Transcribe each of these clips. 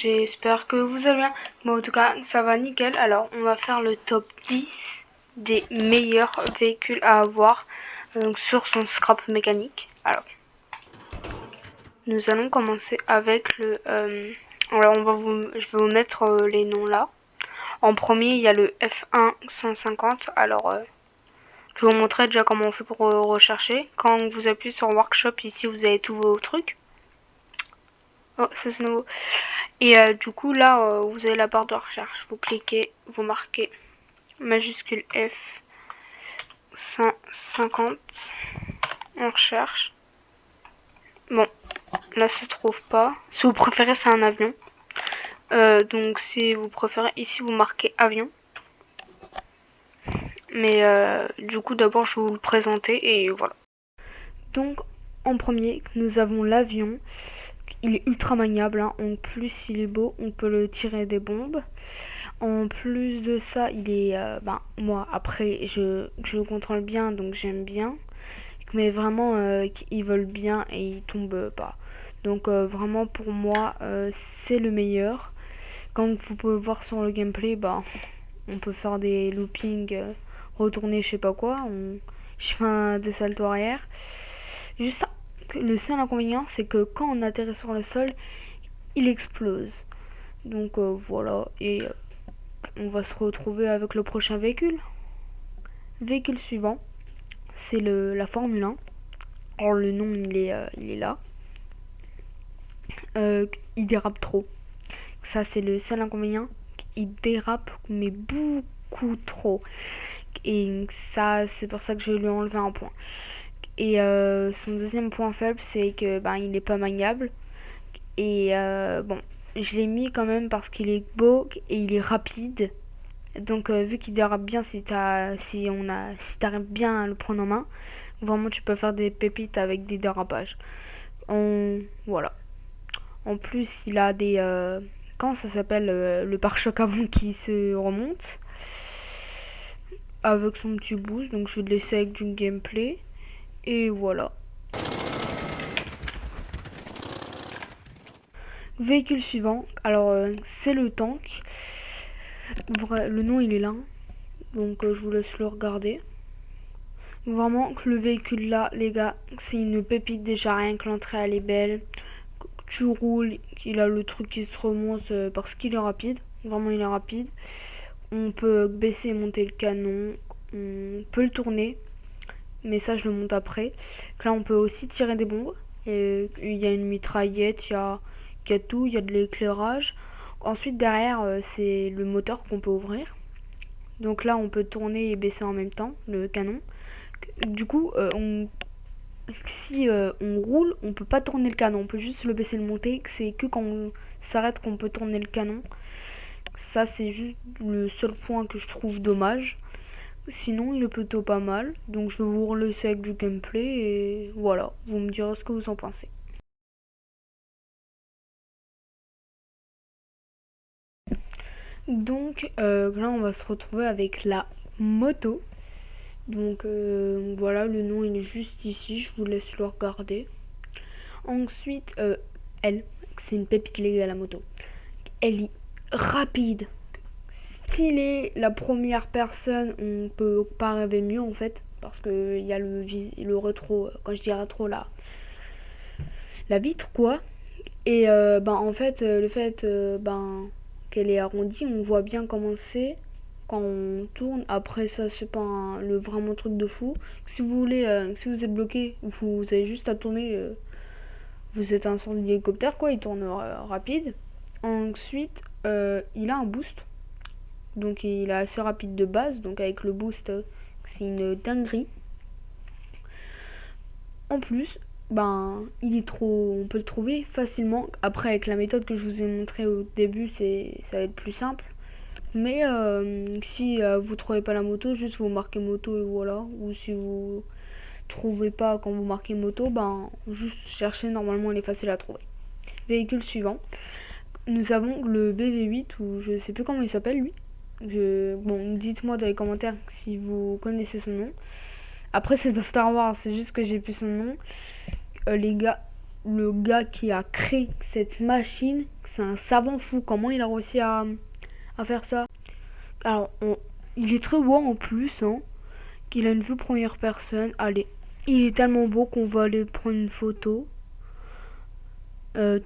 j'espère que vous allez bien. Moi en tout cas ça va nickel. Alors on va faire le top 10 des meilleurs véhicules à avoir sur son scrap mécanique. Alors nous allons commencer avec le alors je vais vous mettre les noms là. En premier il y a le F1 150. Alors je vais vous montrer déjà comment on fait pour rechercher. Quand vous appuyez sur workshop ici vous avez tous vos trucs. Oh, ça c'est nouveau. Et du coup là vous avez la barre de recherche, vous cliquez, vous marquez majuscule F 150, on recherche. Bon, là ça trouve pas. Si vous préférez c'est un avion. Donc si vous préférez ici vous marquez avion. Mais du coup d'abord je vais vous le présenter et voilà. Donc en premier nous avons l'avion. Il est ultra maniable, hein. En plus il est beau, on peut le tirer des bombes. En plus de ça, il est... moi, après, je le contrôle bien, donc j'aime bien. Mais vraiment, ils volent bien et ils tombent pas. Donc vraiment, pour moi, c'est le meilleur. Comme vous pouvez voir sur le gameplay, on peut faire des loopings, retourner je sais pas quoi. Je fais des saltos arrière. Juste le seul inconvénient, c'est que quand on atterrit sur le sol, il explose. Donc voilà, et on va se retrouver avec le prochain véhicule. Véhicule suivant, c'est la Formule 1. Alors le nom il est là. Il dérape trop. Ça c'est le seul inconvénient. Il dérape mais beaucoup trop. Et ça c'est pour ça que je vais lui enlever un point. Et son deuxième point faible c'est que il est pas maniable. Et bon, je l'ai mis quand même parce qu'il est beau et il est rapide. Donc vu qu'il dérape bien, si t'arrives bien à le prendre en main, vraiment tu peux faire des pépites avec des dérapages. Voilà. En plus il a des comment ça s'appelle, le pare-choc avant qui se remonte avec son petit boost. Donc je vais le laisser avec du gameplay. Et voilà. Véhicule suivant. Alors c'est le tank. Le nom il est là. Donc je vous laisse le regarder. Vraiment que le véhicule là, les gars, c'est une pépite déjà, rien que l'entrée elle est belle. Tu roules, il a le truc qui se remonte parce qu'il est rapide. Vraiment il est rapide. On peut baisser et monter le canon. On peut le tourner. Mais ça je le monte après. Là on peut aussi tirer des bombes. Il y a une mitraillette, il y a tout, il y a de l'éclairage. Ensuite derrière c'est le moteur qu'on peut ouvrir. Donc là on peut tourner et baisser en même temps le canon. Du coup si on roule, on peut pas tourner le canon, on peut juste le baisser et le monter. C'est que quand on s'arrête qu'on peut tourner le canon. Ça c'est juste le seul point que je trouve dommage. Sinon il est plutôt pas mal. Donc je vais vous relaisser avec du gameplay et voilà, vous me direz ce que vous en pensez. Donc là on va se retrouver avec la moto. Donc voilà, le nom il est juste ici, je vous laisse le regarder. Ensuite elle, c'est une pépite légale la moto. Elle est rapide, stylée, la première personne, on peut pas rêver mieux en fait. Parce que il y a le rétro, quand je dis rétro là, la vitre quoi. Et en fait le fait qu'elle est arrondie, on voit bien comment c'est quand on tourne. Après ça c'est pas le vraiment truc de fou. Si vous voulez, si vous êtes bloqué, vous avez juste à tourner. Vous êtes un sort d'hélicoptère quoi, il tourne rapide. Ensuite il a un boost. Donc il est assez rapide de base. Donc avec le boost c'est une dinguerie. En plus il est on peut le trouver facilement. Après avec la méthode que je vous ai montré au début, ça va être plus simple. Mais si vous trouvez pas la moto, juste vous marquez moto et voilà. Ou si vous trouvez pas quand vous marquez moto, juste chercher, normalement elle est facile à trouver. Véhicule suivant, nous avons le BV8 ou je sais plus comment il s'appelle lui. Bon, dites-moi dans les commentaires si vous connaissez son nom. Après c'est dans Star Wars, c'est juste que j'ai plus son nom. Les gars, le gars qui a créé cette machine, c'est un savant fou. Comment il a réussi à faire ça? Alors, il est très beau en plus, hein, qu'il a une vue première personne. Allez, il est tellement beau qu'on va aller prendre une photo.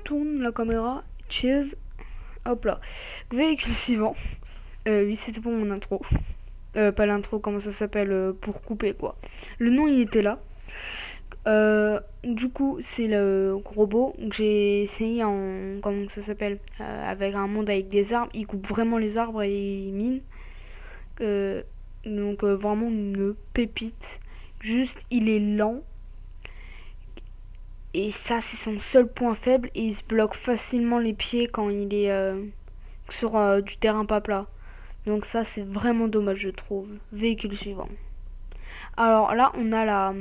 Tourne la caméra, cheese, hop là. Véhicule suivant. Oui, c'était pour mon intro. Pas l'intro, comment ça s'appelle, pour couper quoi. Le nom il était là. Du coup, c'est le robot que j'ai essayé en. Comment ça s'appelle, avec un monde avec des arbres. Il coupe vraiment les arbres et il mine. Donc, vraiment une pépite. Juste, il est lent. Et ça, c'est son seul point faible. Et il se bloque facilement les pieds quand il est sur du terrain pas plat. Donc, ça, c'est vraiment dommage, je trouve. Véhicule suivant. Alors là, on a la.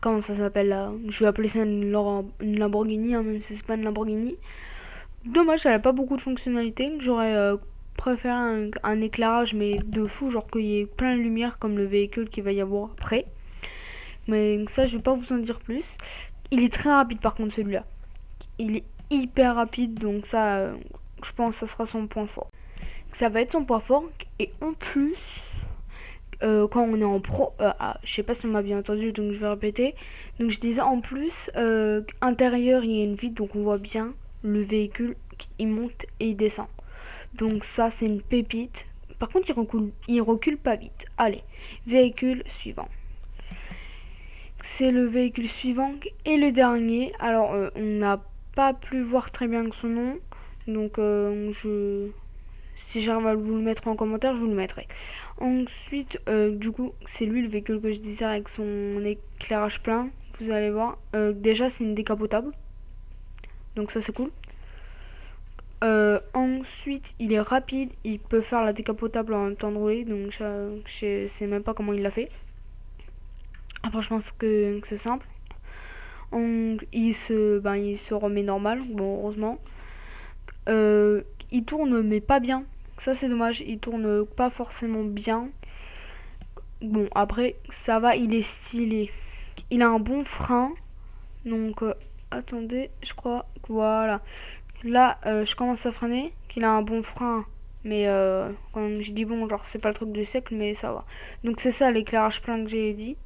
Comment ça s'appelle là? Je vais appeler ça une Lamborghini, hein, même si c'est pas une Lamborghini. Dommage, elle a pas beaucoup de fonctionnalités. J'aurais préféré un éclairage, mais de fou, genre qu'il y ait plein de lumière comme le véhicule qu'il va y avoir après. Mais ça, je vais pas vous en dire plus. Il est très rapide par contre celui-là. Il est hyper rapide, donc ça, je pense que ça sera son point fort. Ça va être son point fort, et en plus, quand on est en pro, je sais pas si on m'a bien entendu, donc je vais répéter. Donc je disais en plus, intérieur il y a une vitre, donc on voit bien le véhicule, il monte et il descend. Donc ça c'est une pépite. Par contre il recule pas vite. Allez, véhicule suivant. C'est le véhicule suivant et le dernier. Alors on n'a pas pu voir très bien son nom, donc si j'arrive à vous le mettre en commentaire, je vous le mettrai. Ensuite, du coup, c'est lui le véhicule que je disais avec son éclairage plein. Vous allez voir. Déjà, c'est une décapotable. Donc ça, c'est cool. Ensuite, il est rapide. Il peut faire la décapotable en même temps de rouler. Donc je sais même pas comment il l'a fait. Après, je pense que c'est simple. Il se remet normal. Bon, heureusement. Il tourne, mais pas bien. Ça, c'est dommage. Il tourne pas forcément bien. Bon, après, ça va, il est stylé. Il a un bon frein. Donc, attendez, je crois que voilà. Là, je commence à freiner. Qu'il a un bon frein. Mais quand je dis bon, genre, c'est pas le truc du siècle, mais ça va. Donc, c'est ça l'éclairage plein que j'ai dit.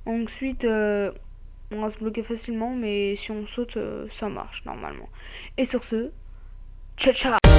Ensuite, on va se bloquer facilement. Mais si on saute, ça marche normalement. Et sur ce, ciao ciao!